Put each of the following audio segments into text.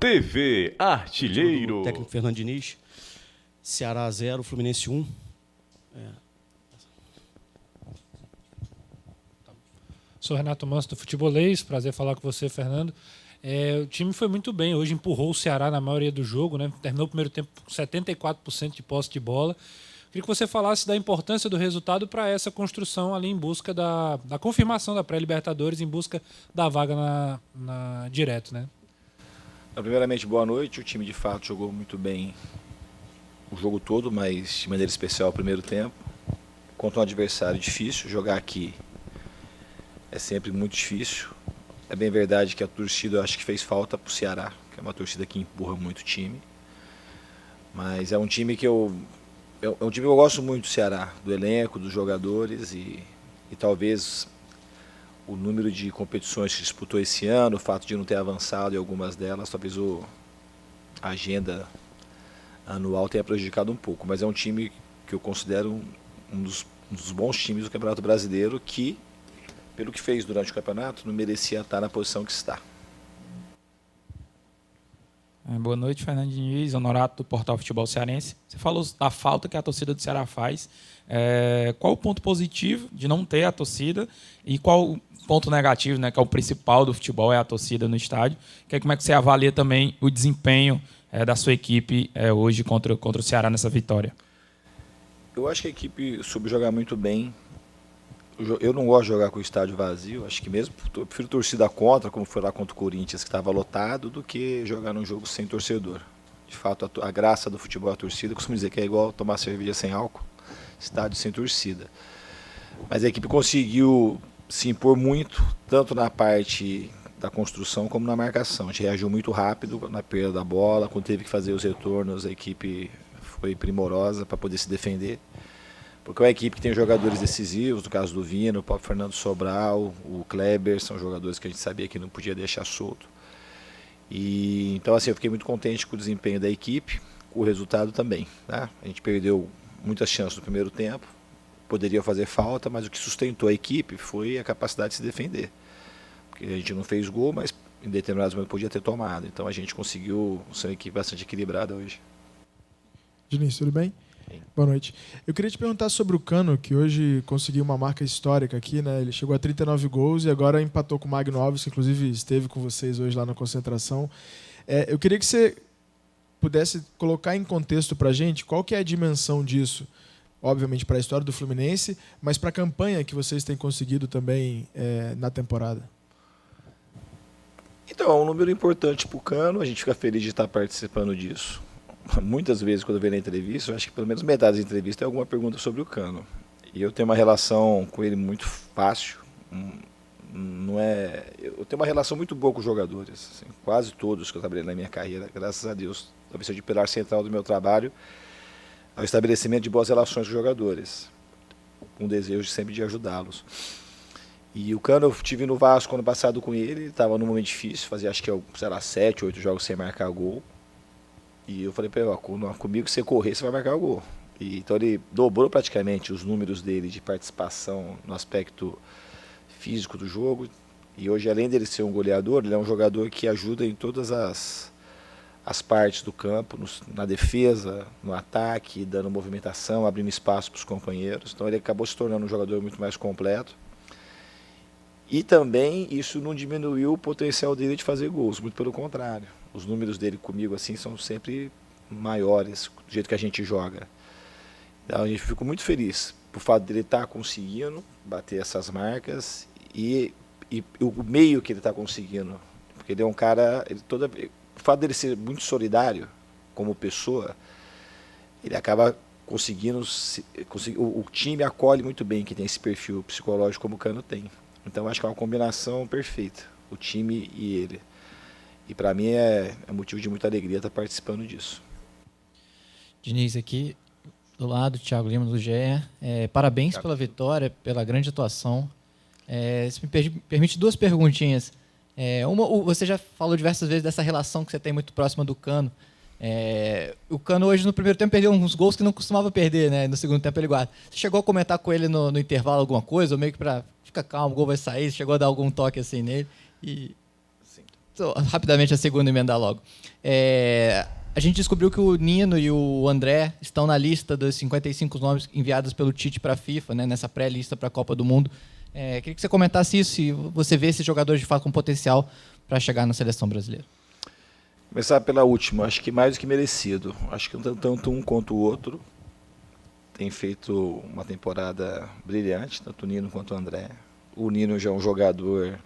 TV Artilheiro. Do técnico Fernando Diniz. Ceará 0, Fluminense 1. Sou Renato Manso do Futebolês, prazer falar com você, Fernando. O time foi muito bem hoje, empurrou o Ceará na maioria do jogo, né? Terminou o primeiro tempo com 74% de posse de bola. Queria que você falasse da importância do resultado para essa construção ali em busca da confirmação da pré-Libertadores, em busca da vaga na direto, né? Primeiramente, boa noite. O time de fato jogou muito bem o jogo todo, mas de maneira especial o primeiro tempo. Contra um adversário difícil, jogar aqui é sempre muito difícil. É bem verdade que a torcida, eu acho que fez falta para o Ceará, que é uma torcida que empurra muito o time. Mas é um time que eu gosto muito do Ceará, do elenco, dos jogadores e talvez o número de competições que disputou esse ano, o fato de não ter avançado em algumas delas, talvez a agenda anual tenha prejudicado um pouco. Mas é um time que eu considero um dos bons times do Campeonato Brasileiro que, pelo que fez durante o campeonato, não merecia estar na posição que está. Boa noite, Fernando Diniz, Honorato do Portal Futebol Cearense. Você falou da falta que a torcida do Ceará faz. Qual o ponto positivo de não ter a torcida e qual o ponto negativo, né, que é o principal do futebol, é a torcida no estádio? Como é que você avalia também o desempenho da sua equipe hoje contra o Ceará nessa vitória? Eu acho que a equipe soube jogar muito bem. Eu não gosto de jogar com o estádio vazio, acho que mesmo, eu prefiro torcida contra, como foi lá contra o Corinthians, que estava lotado, do que jogar num jogo sem torcedor. De fato, a graça do futebol é a torcida. Eu costumo dizer que é igual tomar cerveja sem álcool, estádio sem torcida. Mas a equipe conseguiu se impor muito, tanto na parte da construção como na marcação. A gente reagiu muito rápido na perda da bola, quando teve que fazer os retornos, a equipe foi primorosa para poder se defender. Porque é uma equipe que tem jogadores decisivos, no caso do Vino, o próprio Fernando Sobral, o Kleber, são jogadores que a gente sabia que não podia deixar solto. Então, assim, eu fiquei muito contente com o desempenho da equipe, com o resultado também, né? A gente perdeu muitas chances no primeiro tempo, poderia fazer falta, mas o que sustentou a equipe foi a capacidade de se defender. Porque a gente não fez gol, mas em determinados momentos podia ter tomado. Então a gente conseguiu ser uma equipe bastante equilibrada hoje. Diniz, tudo bem? Boa noite. Eu queria te perguntar sobre o Cano, que hoje conseguiu uma marca histórica aqui, né? Ele chegou a 39 gols e agora empatou com o Magno Alves, que inclusive esteve com vocês hoje lá na concentração. Eu queria que você pudesse colocar em contexto para a gente qual que é a dimensão disso, obviamente para a história do Fluminense, mas para a campanha que vocês têm conseguido também na temporada. Então, é um número importante para o Cano, a gente fica feliz de estar participando disso. Muitas vezes, quando eu vejo na entrevista, eu acho que pelo menos metade da entrevista é alguma pergunta sobre o Cano. E eu tenho uma relação com ele muito fácil. Eu tenho uma relação muito boa com os jogadores. Assim, quase todos que eu trabalhei na minha carreira, graças a Deus. Talvez seja de pilar central do meu trabalho, ao estabelecimento de boas relações com os jogadores. Com o desejo sempre de ajudá-los. E o Cano, eu estive no Vasco ano passado com ele estava num momento difícil, fazia acho que, 7, 8 jogos sem marcar gol. E eu falei para ele, comigo se você correr, você vai marcar o gol. Então ele dobrou praticamente os números dele de participação no aspecto físico do jogo. E hoje, além dele ser um goleador, ele é um jogador que ajuda em todas as partes do campo, na defesa, no ataque, dando movimentação, abrindo espaço para os companheiros. Então ele acabou se tornando um jogador muito mais completo. E também isso não diminuiu o potencial dele de fazer gols, muito pelo contrário. Os números dele comigo assim são sempre maiores, do jeito que a gente joga. Então a gente ficou muito feliz por fato dele estar conseguindo bater essas marcas e o meio que ele está conseguindo. Porque ele é um cara, o fato dele ser muito solidário como pessoa, ele acaba conseguindo, o time acolhe muito bem que tem esse perfil psicológico como o Cano tem. Então acho que é uma combinação perfeita, o time e ele. E para mim é motivo de muita alegria estar participando disso. Diniz aqui, do lado, Thiago Lima do GE. Parabéns pela vitória, pela grande atuação. Se me permite duas perguntinhas. Você já falou diversas vezes dessa relação que você tem muito próxima do Cano. O Cano hoje no primeiro tempo perdeu uns gols que não costumava perder, né? No segundo tempo ele guarda. Você chegou a comentar com ele no intervalo alguma coisa? Ou meio que para fica calmo, o gol vai sair? Você chegou a dar algum toque assim nele? rapidamente a segunda emenda logo. A gente descobriu que o Nino e o André estão na lista dos 55 nomes enviados pelo Tite para a FIFA, né, nessa pré-lista para a Copa do Mundo. Queria que você comentasse isso, se você vê esses jogadores de fato com potencial para chegar na seleção brasileira. Começar pela última, acho que mais do que merecido. Acho que tanto um quanto o outro tem feito uma temporada brilhante, tanto o Nino quanto o André. O Nino já é um jogador,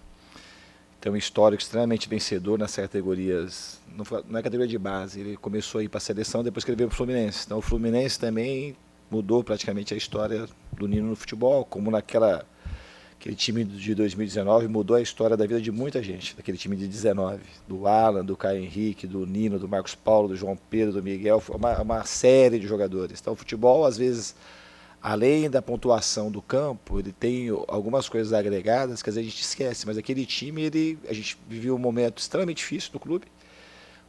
tem um histórico extremamente vencedor nas categorias, não é categoria de base, ele começou a ir para a seleção depois que ele veio para o Fluminense. Então o Fluminense também mudou praticamente a história do Nino no futebol, como aquele time de 2019 mudou a história da vida de muita gente, daquele time de 19, do Alan, do Caio Henrique, do Nino, do Marcos Paulo, do João Pedro, do Miguel, uma série de jogadores. Então o futebol, às vezes, além da pontuação do campo, ele tem algumas coisas agregadas que às vezes a gente esquece, mas aquele time, a gente viveu um momento extremamente difícil no clube,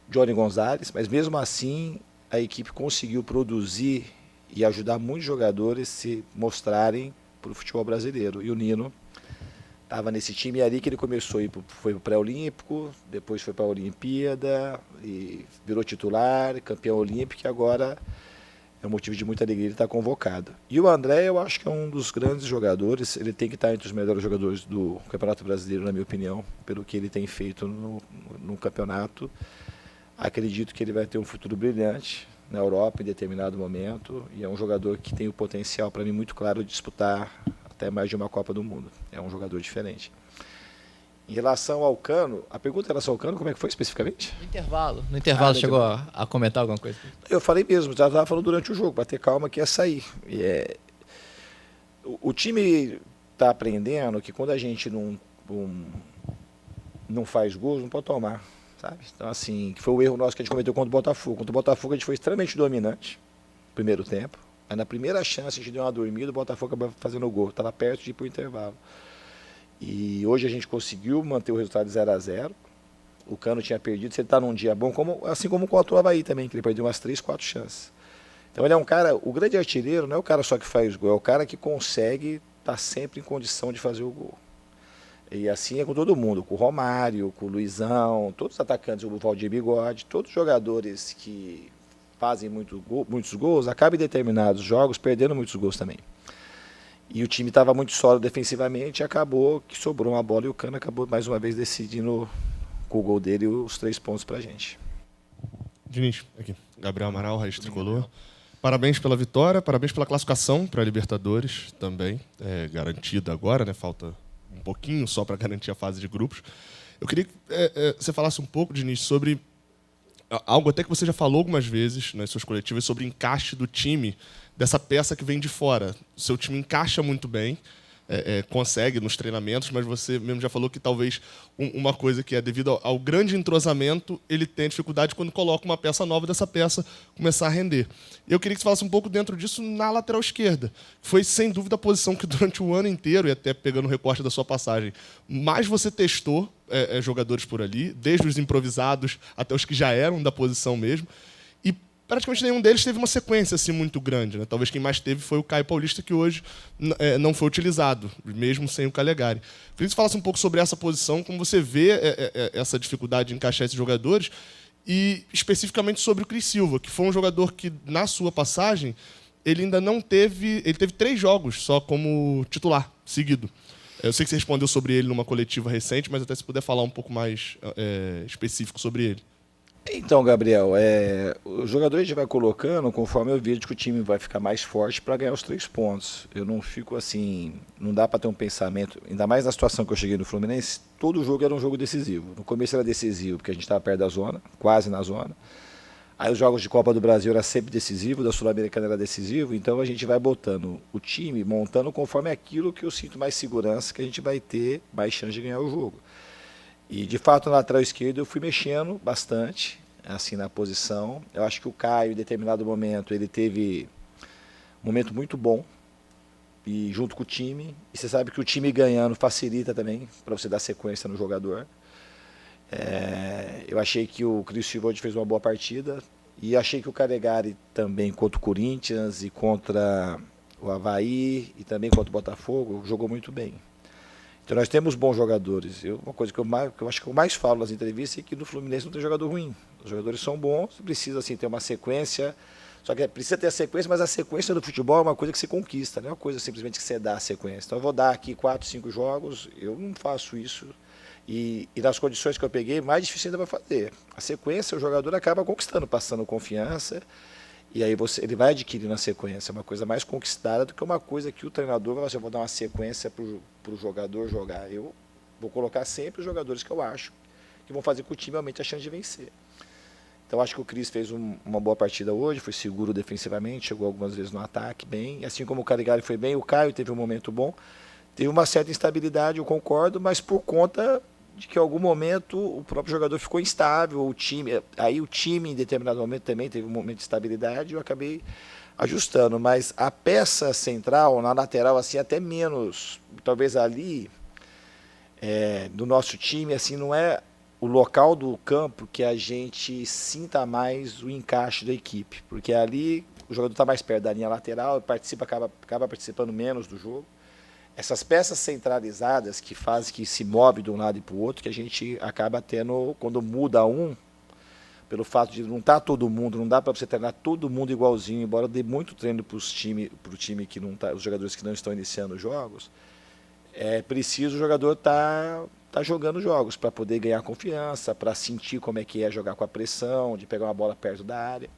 Johnny Gonzalez, mas mesmo assim a equipe conseguiu produzir e ajudar muitos jogadores a se mostrarem para o futebol brasileiro. E o Nino estava nesse time, e ali que ele começou, foi para o pré-olímpico, depois foi para a Olimpíada, e virou titular, campeão olímpico, e agora é um motivo de muita alegria ele estar convocado. E o André, eu acho que é um dos grandes jogadores, ele tem que estar entre os melhores jogadores do Campeonato Brasileiro, na minha opinião, pelo que ele tem feito no campeonato. Acredito que ele vai ter um futuro brilhante na Europa em determinado momento, e é um jogador que tem o potencial, para mim, muito claro, de disputar até mais de uma Copa do Mundo. É um jogador diferente. Em relação ao Cano, a pergunta em relação ao Cano, como é que foi especificamente? No intervalo chegou a comentar alguma coisa? Eu falei mesmo, já estava falando durante o jogo, para ter calma que ia sair. O time está aprendendo que quando a gente não faz gols, não pode tomar. Sabe? Então, assim, que foi o erro nosso que a gente cometeu contra o Botafogo. Contra o Botafogo a gente foi extremamente dominante no primeiro tempo. Aí na primeira chance a gente deu uma dormida, o Botafogo acabou fazendo o gol. Estava perto de ir para o intervalo. E hoje a gente conseguiu manter o resultado de 0-0. O Cano tinha perdido, se ele está num dia bom, assim como contra o Avaí também, que ele perdeu umas 3, 4 chances. Então ele é um cara, o grande artilheiro não é o cara só que faz gol, é o cara que consegue estar sempre em condição de fazer o gol. E assim é com todo mundo, com o Romário, com o Luizão, todos os atacantes, o Valdir Bigode, todos os jogadores que fazem muitos gols, acabam em determinados jogos perdendo muitos gols também. E o time estava muito sólido defensivamente, e acabou que sobrou uma bola e o Cano acabou mais uma vez decidindo com o gol dele os 3 pontos pra gente. Diniz, aqui. Gabriel Amaral, Raiz Tricolor. Parabéns pela vitória, parabéns pela classificação para a Libertadores também. Garantida agora, né? Falta um pouquinho só para garantir a fase de grupos. Eu queria que você falasse um pouco, Diniz, sobre algo até que você já falou algumas vezes nas suas coletivas, sobre o encaixe do time, dessa peça que vem de fora. O seu time encaixa muito bem, consegue nos treinamentos, mas você mesmo já falou que talvez uma coisa que é devido ao grande entrosamento, ele tem dificuldade quando coloca uma peça nova dessa peça começar a render. Eu queria que você falasse um pouco dentro disso na lateral esquerda. Foi, sem dúvida, a posição que durante o ano inteiro, e até pegando o recorte da sua passagem, mais você testou jogadores por ali, desde os improvisados até os que já eram da posição mesmo. E praticamente nenhum deles teve uma sequência assim muito grande, né? Talvez quem mais teve foi o Caio Paulista, que hoje não foi utilizado, mesmo sem o Calegari. Queria que você falasse um pouco sobre essa posição, como você vê essa dificuldade de encaixar esses jogadores, e especificamente sobre o Cris Silva, que foi um jogador que, na sua passagem, ele ainda não teve... Ele teve 3 jogos só como titular, seguido. Eu sei que você respondeu sobre ele numa coletiva recente, mas até se puder falar um pouco mais específico sobre ele. Então, Gabriel, o jogador a gente vai colocando conforme eu vejo que o time vai ficar mais forte para ganhar os 3 pontos. Eu não fico assim, não dá para ter um pensamento, ainda mais na situação que eu cheguei no Fluminense, todo jogo era um jogo decisivo. No começo era decisivo, porque a gente estava perto da zona, quase na zona. Aí os jogos de Copa do Brasil era sempre decisivo, da Sul-Americana era decisivo, então a gente vai botando o time, montando conforme aquilo que eu sinto mais segurança, que a gente vai ter mais chance de ganhar o jogo. E, de fato, na lateral esquerda eu fui mexendo bastante, assim, na posição. Eu acho que o Caio, em determinado momento, ele teve um momento muito bom, e junto com o time. E você sabe que o time ganhando facilita também, para você dar sequência no jogador. Eu achei que o Cris Silva hoje fez uma boa partida, e achei que o Calegari também, contra o Corinthians e contra o Avaí, e também contra o Botafogo, jogou muito bem. Então nós temos bons jogadores. Uma coisa que eu acho que eu mais falo nas entrevistas é que no Fluminense não tem jogador ruim. Os jogadores são bons, precisa assim, ter uma sequência. Só que precisa ter a sequência, mas a sequência do futebol é uma coisa que você conquista, não é uma coisa simplesmente que você dá a sequência. Então eu vou dar aqui 4, 5 jogos, eu não faço isso. E nas condições que eu peguei, mais difícil ainda vai fazer. A sequência, o jogador acaba conquistando, passando confiança, e aí ele vai adquirindo a sequência. É uma coisa mais conquistada do que uma coisa que o treinador vai fazer, eu vou dar uma sequência para o jogador jogar. Eu vou colocar sempre os jogadores que eu acho que vão fazer com que o time aumente a chance de vencer. Então acho que o Cris fez uma boa partida hoje, foi seguro defensivamente, chegou algumas vezes no ataque bem, assim como o Calegari foi bem, o Caio teve um momento bom, teve uma certa instabilidade, eu concordo, mas por conta de que em algum momento o próprio jogador ficou instável, o time em determinado momento também teve um momento de estabilidade, eu acabei ajustando, mas a peça central, na lateral, assim, até menos, talvez ali, do nosso time, assim, não é o local do campo que a gente sinta mais o encaixe da equipe, porque ali o jogador está mais perto da linha lateral, acaba participando menos do jogo. Essas peças centralizadas que fazem que se move de um lado e para o outro, que a gente acaba tendo, quando muda um, pelo fato de não estar todo mundo, não dá para você treinar todo mundo igualzinho, embora dê muito treino para o time que não tá, os jogadores que não estão iniciando os jogos, é preciso o jogador tá jogando jogos para poder ganhar confiança, para sentir como é que é jogar com a pressão, de pegar uma bola perto da área.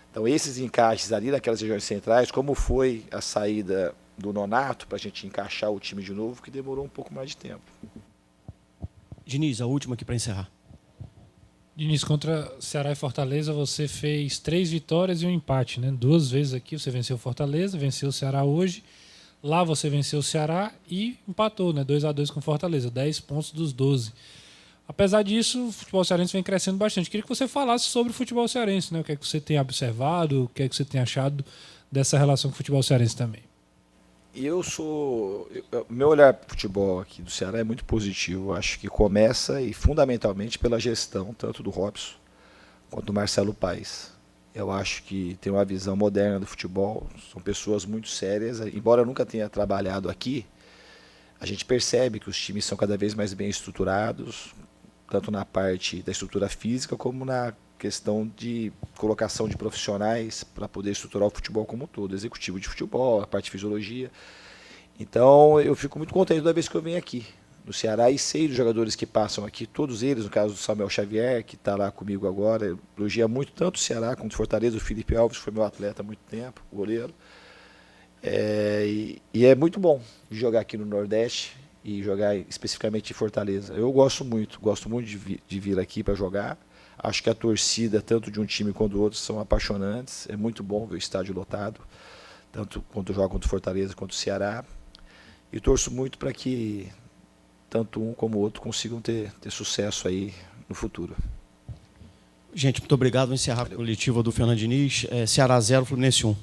Então esses encaixes ali naquelas regiões centrais, como foi a saída do Nonato, para a gente encaixar o time de novo, que demorou um pouco mais de tempo. Diniz, a última aqui para encerrar. Diniz, contra Ceará e Fortaleza, você fez 3 vitórias e um empate, né? 2 vezes aqui você venceu o Fortaleza, venceu o Ceará hoje. Lá você venceu o Ceará e empatou, né? 2-2 com o Fortaleza, 10 pontos dos 12. Apesar disso, o futebol cearense vem crescendo bastante. Queria que você falasse sobre o futebol cearense, né? O que é que você tem observado, o que é que você tem achado dessa relação com o futebol cearense também. Meu olhar para o futebol aqui do Ceará é muito positivo. Acho que começa e fundamentalmente pela gestão tanto do Robson quanto do Marcelo Paes. Eu acho que tem uma visão moderna do futebol, são pessoas muito sérias. Embora eu nunca tenha trabalhado aqui, a gente percebe que os times são cada vez mais bem estruturados, tanto na parte da estrutura física como na questão de colocação de profissionais para poder estruturar o futebol como um todo, executivo de futebol, a parte de fisiologia. Então eu fico muito contente toda vez que eu venho aqui no Ceará e sei dos jogadores que passam aqui, todos eles, no caso do Samuel Xavier, que está lá comigo agora, elogia muito tanto o Ceará quanto o Fortaleza, o Felipe Alves, que foi meu atleta há muito tempo, goleiro. E é muito bom jogar aqui no Nordeste e jogar especificamente em Fortaleza. Eu gosto muito de vir aqui para jogar. Acho que a torcida, tanto de um time quanto do outro, são apaixonantes. É muito bom ver o estádio lotado, tanto quando joga contra o Fortaleza quanto o Ceará. E torço muito para que tanto um como o outro consigam ter sucesso aí no futuro. Gente, muito obrigado. Vou encerrar a coletiva do Fernando Diniz. Ceará 0, Fluminense 1.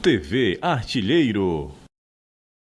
TV Artilheiro.